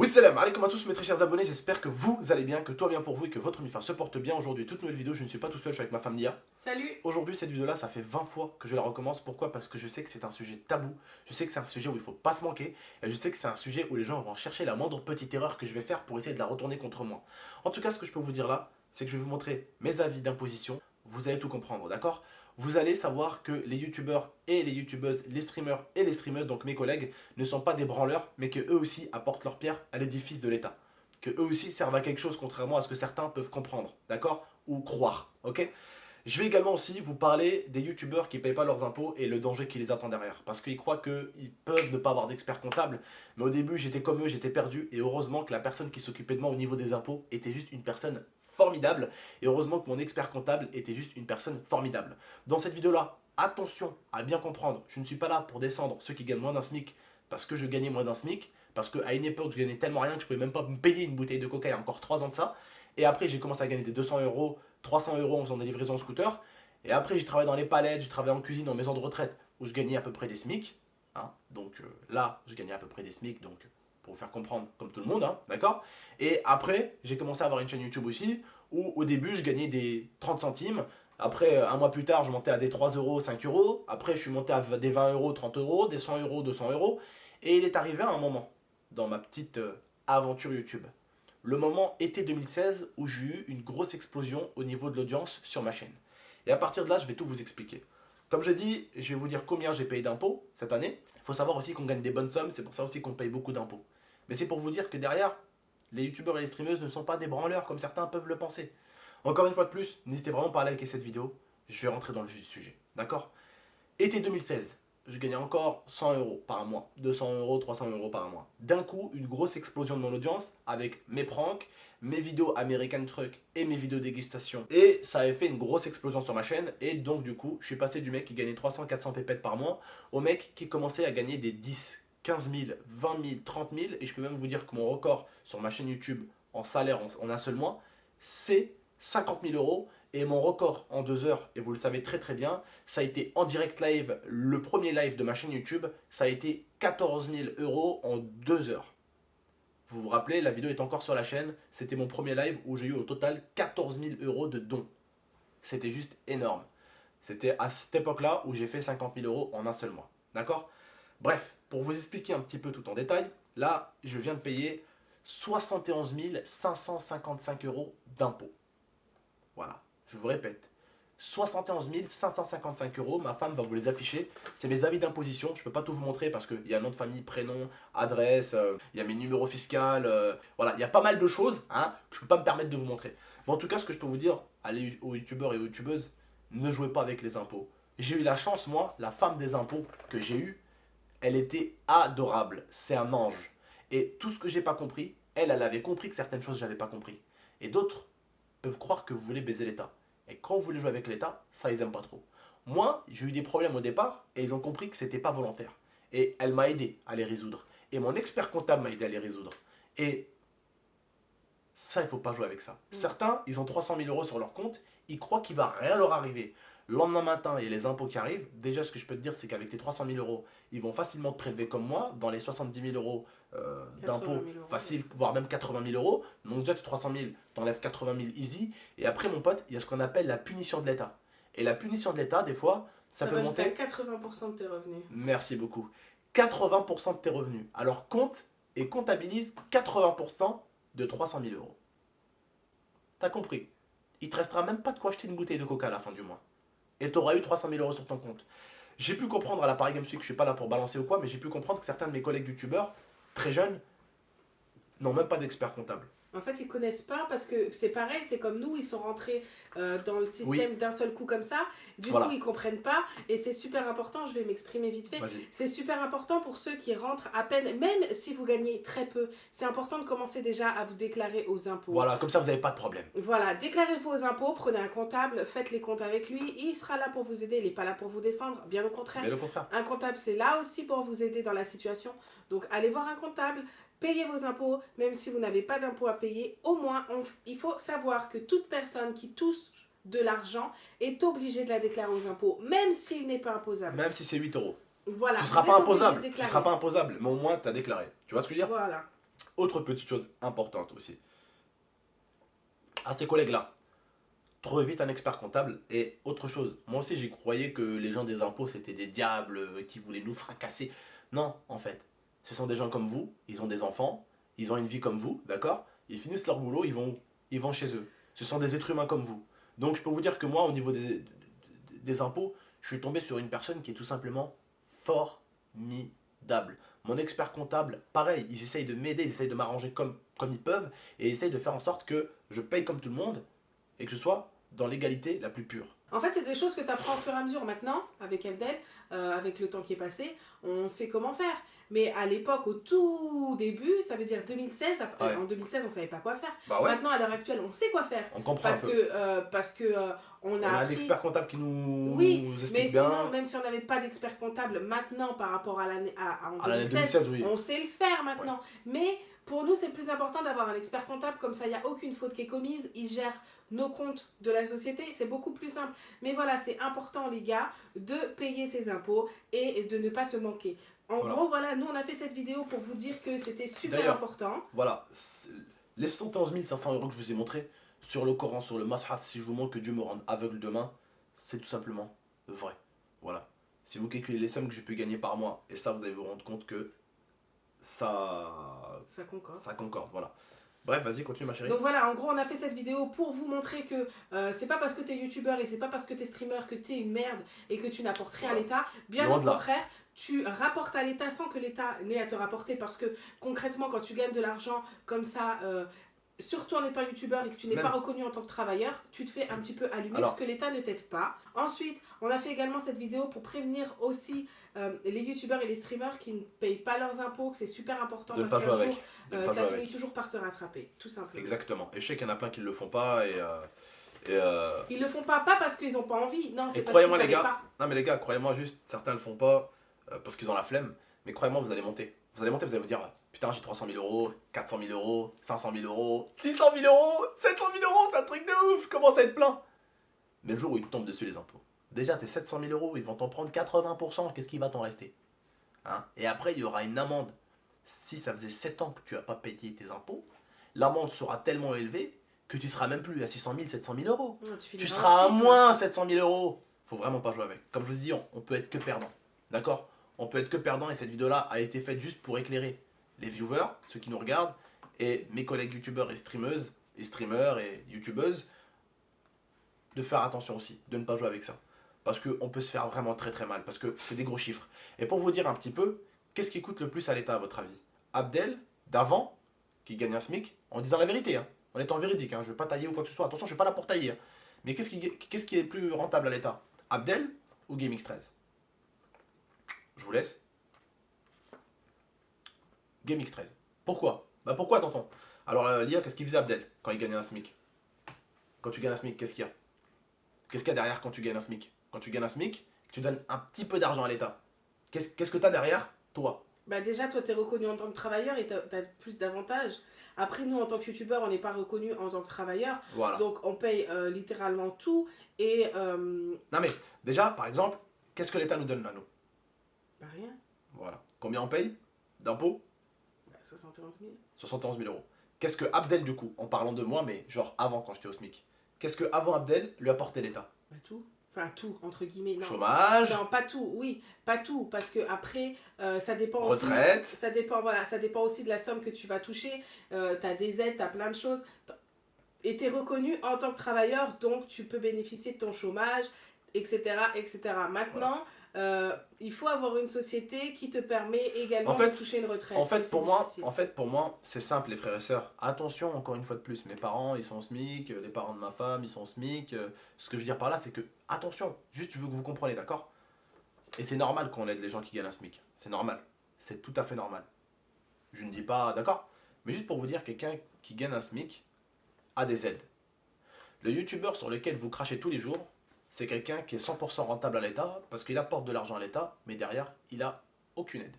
Oui, salam alaikum à tous mes très chers abonnés, j'espère que vous allez bien, que tout va bien pour vous et que votre MIFA se porte bien. Aujourd'hui, toute nouvelle vidéo, je ne suis pas tout seul, je suis avec ma femme Lia. Salut. Aujourd'hui, cette vidéo-là, ça fait 20 fois que je la recommence. Pourquoi? Parce que je sais que c'est un sujet tabou, je sais que c'est un sujet où il ne faut pas se manquer, et je sais que c'est un sujet où les gens vont chercher la moindre petite erreur que je vais faire pour essayer de la retourner contre moi. En tout cas, ce que je peux vous dire là, c'est que je vais vous montrer mes avis d'imposition. Vous allez tout comprendre, d'accord? Vous allez savoir que les youtubeurs et les youtubeuses, les streamers et les streameuses, donc mes collègues, ne sont pas des branleurs, mais qu'eux aussi apportent leur pierre à l'édifice de l'État. Que eux aussi servent à quelque chose, contrairement à ce que certains peuvent comprendre, d'accord? Ou croire, ok? Je vais également aussi vous parler des youtubeurs qui ne payent pas leurs impôts et le danger qui les attend derrière. Parce qu'ils croient qu'ils peuvent ne pas avoir d'expert comptable, mais au début j'étais comme eux, j'étais perdu, et heureusement que la personne qui s'occupait de moi au niveau des impôts était juste une personne formidable, et heureusement que mon expert comptable était juste une personne formidable. Dans cette vidéo-là, attention à bien comprendre, je ne suis pas là pour descendre ceux qui gagnent moins d'un SMIC parce que je gagnais moins d'un SMIC, parce qu'à une époque je gagnais tellement rien que je pouvais même pas me payer une bouteille de coca il y a encore 3 ans de ça, et après j'ai commencé à gagner des 200 euros, 300 euros en faisant des livraisons en scooter, et après j'ai travaillé dans les palettes, j'ai travaillé en cuisine, en maison de retraite, où je gagnais à peu près des SMIC, hein, donc là je gagnais à peu près des SMIC, donc pour vous faire comprendre comme tout le monde, hein, d'accord? Et après j'ai commencé à avoir une chaîne YouTube aussi, où au début je gagnais des 30 centimes, après un mois plus tard je montais à des 3 euros, 5 euros, après je suis monté à des 20 euros, 30 euros, des 100 euros, 200 euros, et il est arrivé à un moment, dans ma petite aventure YouTube, le moment été 2016 où j'ai eu une grosse explosion au niveau de l'audience sur ma chaîne. Et à partir de là, je vais tout vous expliquer. Comme je dis, je vais vous dire combien j'ai payé d'impôts cette année. Il faut savoir aussi qu'on gagne des bonnes sommes, c'est pour ça aussi qu'on paye beaucoup d'impôts. Mais c'est pour vous dire que derrière, les youtubeurs et les streameuses ne sont pas des branleurs comme certains peuvent le penser. Encore une fois de plus, n'hésitez vraiment pas à liker cette vidéo, je vais rentrer dans le vif du sujet. D'accord? Été 2016, je gagnais encore 100 euros par mois, 200 euros, 300 euros par mois. D'un coup, une grosse explosion de mon audience avec mes pranks, mes vidéos American Truck et mes vidéos dégustation. Et ça avait fait une grosse explosion sur ma chaîne. Et donc, du coup, je suis passé du mec qui gagnait 300, 400 pépettes par mois au mec qui commençait à gagner des 10, 15 000, 20 000, 30 000. Et je peux même vous dire que mon record sur ma chaîne YouTube en salaire en un seul mois, c'est 50 000 euros. Et mon record en 2 heures, et vous le savez très très bien, ça a été en direct live, le premier live de ma chaîne YouTube, ça a été 14 000 euros en 2 heures. Vous vous rappelez, la vidéo est encore sur la chaîne, c'était mon premier live où j'ai eu au total 14 000 euros de dons. C'était juste énorme. C'était à cette époque-là où j'ai fait 50 000 euros en un seul mois. D'accord? Bref, pour vous expliquer un petit peu tout en détail, là, je viens de payer 71 555 euros d'impôts. Voilà. Je vous répète, 71 555 euros, ma femme va vous les afficher. C'est mes avis d'imposition, je ne peux pas tout vous montrer parce qu'il y a nom de famille, prénom, adresse, il y a mes numéros fiscaux, voilà, il y a pas mal de choses hein, que je ne peux pas me permettre de vous montrer. Mais en tout cas, ce que je peux vous dire, allez aux youtubeurs et aux youtubeuses, ne jouez pas avec les impôts. J'ai eu la chance, moi, la femme des impôts que j'ai eue, elle était adorable, c'est un ange. Et tout ce que j'ai pas compris, elle avait compris que certaines choses, j'avais pas compris. Et d'autres peuvent croire que vous voulez baiser l'État. Et quand vous voulez jouer avec l'État, ça ils aiment pas trop. Moi, j'ai eu des problèmes au départ et ils ont compris que c'était pas volontaire. Et elle m'a aidé à les résoudre. Et mon expert comptable m'a aidé à les résoudre. Et ça, il faut pas jouer avec ça. Certains, ils ont 300 000 euros sur leur compte, ils croient qu'il va rien leur arriver. Le lendemain matin, il y a les impôts qui arrivent. Déjà, ce que je peux te dire, c'est qu'avec tes 300 000 euros, ils vont facilement te prélever comme moi, dans les 70 000 euros d'impôts, facile, voire même 80 000 euros. Donc déjà, tes 300 000, t'enlèves 80 000 easy. Et après, mon pote, il y a ce qu'on appelle la punition de l'État. Et la punition de l'État, des fois, ça peut monter à 80% de tes revenus. Merci beaucoup. 80% de tes revenus. Alors compte et comptabilise 80% de 300 000 euros. T'as compris? Il te restera même pas de quoi acheter une bouteille de coca à la fin du mois. Et tu auras eu 300 000 euros sur ton compte. J'ai pu comprendre à la Paris Games Week, je suis pas là pour balancer ou quoi, mais j'ai pu comprendre que certains de mes collègues youtubeurs, très jeunes, n'ont même pas d'expert comptable. En fait, ils connaissent pas parce que c'est pareil, c'est comme nous, ils sont rentrés dans le système Oui. d'un seul coup comme ça. Du Voilà. coup, ils comprennent pas et c'est super important. Je vais m'exprimer vite fait. Vas-y. C'est super important pour ceux qui rentrent à peine, même si vous gagnez très peu. C'est important de commencer déjà à vous déclarer aux impôts. Voilà, comme ça vous n'avez pas de problème. Voilà, déclarez-vous aux impôts, prenez un comptable, faites les comptes avec lui. Il sera là pour vous aider, il n'est pas là pour vous descendre, bien au contraire. Mais le contraire. Un comptable, c'est là aussi pour vous aider dans la situation. Donc, allez voir un comptable. Payez vos impôts, même si vous n'avez pas d'impôts à payer. Au moins, il faut savoir que toute personne qui touche de l'argent est obligée de la déclarer aux impôts, même s'il n'est pas imposable. Même si c'est 8 euros. Voilà. Tu ne seras pas imposable. Tu seras pas imposable, mais au moins tu as déclaré. Tu vois ce que je veux dire? Voilà. Autre petite chose importante aussi. À ces collègues-là, trouvez vite un expert comptable. Et autre chose, moi aussi j'y croyais que les gens des impôts c'était des diables qui voulaient nous fracasser. Non, en fait, ce sont des gens comme vous, ils ont des enfants, ils ont une vie comme vous, d'accord? Ils finissent leur boulot, ils vont chez eux. Ce sont des êtres humains comme vous. Donc je peux vous dire que moi, au niveau des impôts, je suis tombé sur une personne qui est tout simplement formidable. Mon expert comptable, pareil, ils essayent de m'aider, ils essayent de m'arranger comme ils peuvent, et ils essayent de faire en sorte que je paye comme tout le monde, et que je sois dans l'égalité la plus pure. En fait, c'est des choses que tu apprends au fur et à mesure maintenant, avec Abdel, avec le temps qui est passé, on sait comment faire. Mais à l'époque, au tout début, ça veut dire 2016, Ouais. en 2016, on ne savait pas quoi faire. Bah ouais, Maintenant, à l'heure actuelle, on sait quoi faire. on comprend un Parce peu. que on On a a un appris... expert comptable qui nous Oui, mais explique sinon, bien. même si on n'avait pas d'expert comptable maintenant par rapport à l'année en À l'année 2016, 2016, oui. on sait le faire maintenant. Mais pour nous, c'est plus important d'avoir un expert comptable, comme ça, il n'y a aucune faute qui est commise. Il gère nos comptes de la société, c'est beaucoup plus simple. Mais voilà, c'est important, les gars, de payer ses impôts et de ne pas se manquer. En Voilà. gros, voilà, nous, on a fait cette vidéo pour vous dire que c'était super D'ailleurs, important. Voilà, les 71 500 euros que je vous ai montrés sur le Coran, sur le Mashaf, si je vous montre que Dieu me rende aveugle demain, c'est tout simplement vrai. Voilà. Si vous calculez les sommes que j'ai pu gagner par mois, et ça, vous allez vous rendre compte que ça, Ça concorde. ça concorde. Voilà. Bref, vas-y, continue, ma chérie. Donc voilà, en gros, on a fait cette vidéo pour vous montrer que c'est pas parce que t'es youtubeur et c'est pas parce que t'es streamer que t'es une merde et que tu n'apportes rien à Voilà. l'État. Bien Loin au de là. contraire, tu rapportes à l'État sans que l'État n'ait à te rapporter parce que concrètement, quand tu gagnes de l'argent comme ça, surtout en étant youtubeur et que tu n'es Même- pas reconnu en tant que travailleur, tu te fais un petit peu allumer Alors- parce que l'État ne t'aide pas. Ensuite, on a fait également cette vidéo pour prévenir aussi les youtubeurs et les streamers qui ne payent pas leurs impôts, que c'est super important De ne parce pas jouer qu'un avec. jour, De ne pas ça jouer finit avec. toujours par te rattraper, tout simplement. Exactement. Et je sais qu'il y en a plein qui ne le font pas. Ils le font pas parce qu'ils ont pas envie, non, c'est parce qu'ils croyez-moi, les savaient gars, pas. non mais les gars, croyez-moi juste, certains le font pas parce qu'ils ont la flemme, mais croyez-moi, vous allez monter. Vous allez monter, vous allez vous dire, putain, j'ai 300 000 euros, 400 000 euros, 500 000 euros, 600 000 euros, 700 000 euros, c'est un truc de ouf, comment ça être plein. Mais le jour où ils te tombent dessus les impôts, déjà tes 700 000 euros, ils vont t'en prendre 80%, qu'est-ce qui va t'en rester, hein? Et après, il y aura une amende. Si ça faisait 7 ans que tu n'as pas payé tes impôts, l'amende sera tellement élevée que tu seras même plus à 600 000, 700 000 euros. Non, Tu finiras seras à ensuite. moins 700 000 euros. Faut vraiment pas jouer avec. Comme je vous dis, on peut être que perdant. D'accord? On peut être que perdant et cette vidéo-là a été faite juste pour éclairer les viewers, ceux qui nous regardent, et mes collègues youtubeurs et streameuses, et streamers et youtubeuses, de faire attention aussi, de ne pas jouer avec ça. Parce qu'on peut se faire vraiment très très mal, parce que c'est des gros chiffres. Et pour vous dire un petit peu, qu'est-ce qui coûte le plus à l'État à votre avis? Abdel, d'avant, qui gagne un SMIC, en disant la vérité, hein, en étant véridique, hein, je ne veux pas tailler ou quoi que ce soit, attention, je ne suis pas là pour tailler. Hein. Mais qu'est-ce qui est plus rentable à l'État? Abdel ou GameX13? Je vous laisse. GameX13. Pourquoi? Bah pourquoi, tonton? Alors, Lia, qu'est-ce qu'il faisait Abdel quand il gagnait un SMIC? Quand tu gagnes un SMIC, qu'est-ce qu'il y a? Qu'est-ce qu'il y a derrière quand tu gagnes un SMIC? Quand tu gagnes un SMIC, tu donnes un petit peu d'argent à l'État. Qu'est-ce que tu as derrière? Toi. Bah déjà, toi, t'es reconnu en tant que travailleur et t'as plus d'avantages. Après, nous, en tant que youtubeur, on n'est pas reconnu en tant que travailleur. Voilà. Donc, on paye littéralement tout. Et Non mais, déjà, par exemple, qu'est-ce que l'État nous donne là, nous? bah rien. Voilà. Combien on paye d'impôts? Bah, 71 000. 71 000 euros. Qu'est-ce que Abdel, du coup, en parlant de moi, mais genre avant quand j'étais au SMIC, qu'est-ce que avant Abdel lui apportait l'État? Bah tout. Enfin, tout, entre guillemets. Non. Chômage, Non, pas tout, oui, pas tout, parce que après, ça dépend retraite. aussi. Ça dépend, voilà, ça dépend aussi de la somme que tu vas toucher. T'as des aides, t'as plein de choses. Et t'es reconnu en tant que travailleur, donc tu peux bénéficier de ton chômage, etc., etc. Maintenant, il faut avoir une société qui te permet également En fait- de toucher une retraite. En Mais fait, c'est difficile. pour moi, c'est simple, les frères et sœurs. Attention, encore une fois de plus, mes parents, ils sont au SMIC, les parents de ma femme, ils sont au SMIC. Ce que je veux dire par là, c'est que, attention, juste, je veux que vous compreniez, d'accord? Et c'est normal qu'on aide les gens qui gagnent un SMIC. C'est normal. C'est tout à fait normal. Je ne dis pas, d'accord? Mais juste pour vous dire, quelqu'un qui gagne un SMIC a des aides. Le youtubeur sur lequel vous crachez tous les jours, c'est quelqu'un qui est 100% rentable à l'État parce qu'il apporte de l'argent à l'État, mais derrière, il a aucune aide.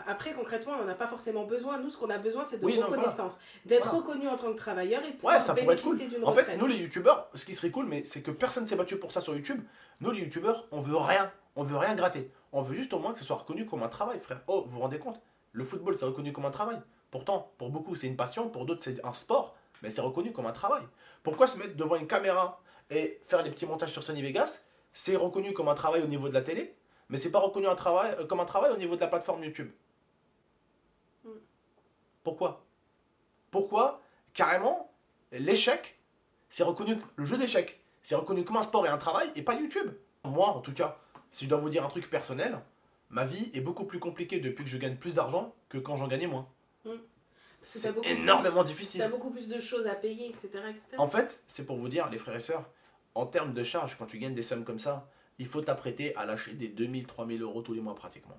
Après, concrètement, on n'en a pas forcément besoin. Nous, ce qu'on a besoin, c'est de Oui, non, reconnaissance. D'être Voilà. reconnu en tant que travailleur et de Ouais, pouvoir ça pourrait être cool. bénéficier d'une En fait, retraite. nous les youtubeurs, ce qui serait cool, mais c'est que personne s'est battu pour ça sur YouTube. Nous les youtubeurs, on veut rien. On veut rien gratter. On veut juste au moins que ce soit reconnu comme un travail, frère. Oh, vous vous rendez compte? Le football, c'est reconnu comme un travail. Pourtant, pour beaucoup, c'est une passion, pour d'autres, c'est un sport, mais c'est reconnu comme un travail. Pourquoi se mettre devant une caméra et faire des petits montages sur Sony Vegas, c'est reconnu comme un travail au niveau de la télé, mais c'est pas reconnu comme un travail au niveau de la plateforme YouTube. Pourquoi? Pourquoi, carrément, l'échec, c'est reconnu, le jeu d'échecs, c'est reconnu comme un sport et un travail, et pas YouTube. Moi, en tout cas, si je dois vous dire un truc personnel, ma vie est beaucoup plus compliquée depuis que je gagne plus d'argent que quand j'en gagnais moins. C'est énormément difficile. Tu as beaucoup plus de choses à payer, etc. En fait, c'est pour vous dire, les frères et sœurs, en termes de charges, quand tu gagnes des sommes comme ça, il faut t'apprêter à lâcher des 2000, 3000 euros tous les mois pratiquement.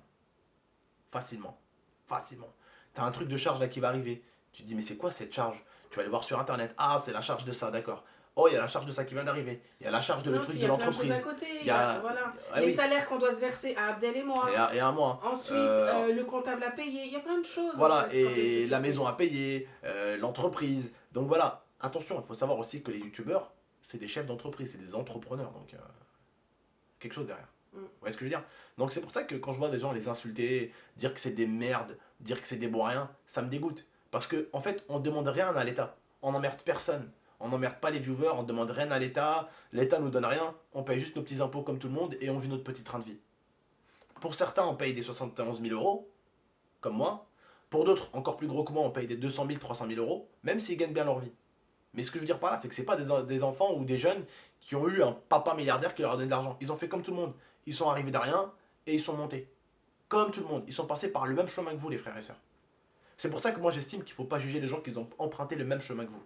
Facilement. Facilement. T'as un truc de charge là qui va arriver. Tu te dis, mais c'est quoi cette charge? Tu vas aller voir sur internet. Ah, c'est la charge de ça, d'accord. Oh, il y a la charge de ça qui vient d'arriver. Il y a la charge de le truc de l'entreprise. Il y a plein de choses à côté. Voilà. Les salaires qu'on doit se verser à Abdel et moi. Et à moi. Ensuite, le comptable à payer. Il y a plein de choses. Voilà, en fait, et la maison à payer, l'entreprise. Donc voilà, attention, il faut savoir aussi que les youtubeurs, c'est des chefs d'entreprise, c'est des entrepreneurs. Donc, quelque chose derrière. Vous voyez ce que je veux dire? Donc c'est pour ça que quand je vois des gens les insulter, dire que c'est des merdes, dire que c'est des bons rien, ça me dégoûte. Parce qu'en en fait, on ne demande rien à l'État. On n'emmerde personne. On n'emmerde pas les viewers, on ne demande rien à l'État. L'État nous donne rien. On paye juste nos petits impôts comme tout le monde et on vit notre petit train de vie. Pour certains, on paye des 71 000 euros, comme moi. Pour d'autres, encore plus gros que moi, on paye des 200 000, 300 000 euros, même s'ils gagnent bien leur vie. Mais ce que je veux dire par là, c'est que ce n'est pas des enfants ou des jeunes qui ont eu un papa milliardaire qui leur a donné de l'argent. Ils ont fait comme tout le monde. Ils sont arrivés de rien et ils sont montés. Comme tout le monde. Ils sont passés par le même chemin que vous, les frères et sœurs. C'est pour ça que moi, j'estime qu'il ne faut pas juger les gens qui ont emprunté le même chemin que vous.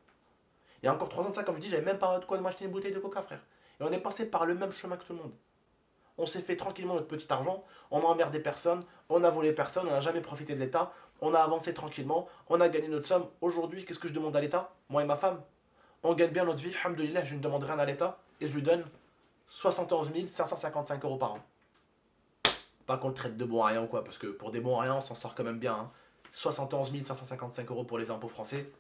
Il y a encore 3 ans de ça, comme je dis, j'avais même pas de quoi m'acheter une bouteille de coca, frère. Et on est passé par le même chemin que tout le monde. On s'est fait tranquillement notre petit argent, on a emmerdé personne, on a volé personne, on n'a jamais profité de l'État, on a avancé tranquillement, on a gagné notre somme. Aujourd'hui, qu'est-ce que je demande à l'État? Moi et ma femme, on gagne bien notre vie, alhamdoulilah, je ne demande rien à l'État et je lui donne 71 555 euros par an. Pas qu'on le traite de bon à rien ou quoi, parce que pour des bons à rien, on s'en sort quand même bien. Hein. 71 555 euros pour les impôts français,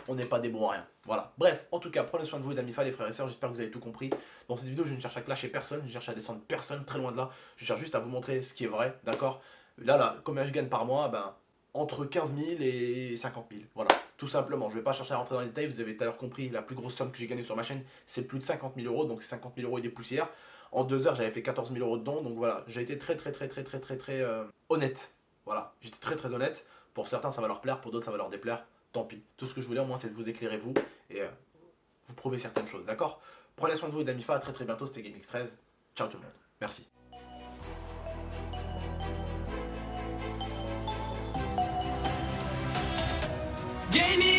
on n'est pas des bons à rien. Voilà. Bref, en tout cas, prenez soin de vous et d'Amifa, les frères et sœurs. J'espère que vous avez tout compris. Dans cette vidéo, je ne cherche à clasher personne, je cherche à descendre personne, très loin de là. Je cherche juste à vous montrer ce qui est vrai, d'accord? Là, combien je gagne par mois? Ben, entre 15 000 et 50 000. Voilà, tout simplement. Je ne vais pas chercher à rentrer dans les détails. Vous avez tout à l'heure compris, la plus grosse somme que j'ai gagnée sur ma chaîne, c'est plus de 50 000 euros. Donc 50 000 euros et des poussières. En 2 heures, j'avais fait 14 000 euros dedans. Donc voilà, j'ai été très honnête. Voilà, j'étais très honnête. Pour certains, ça va leur plaire. Pour d'autres, ça va leur déplaire. Tant pis. Tout ce que je voulais, au moins, c'est de vous éclairer, vous, et vous prouver certaines choses, d'accord? Prenez soin de vous et d'Amifa. À très bientôt. C'était GameX13. Ciao tout le monde. Merci. Gaming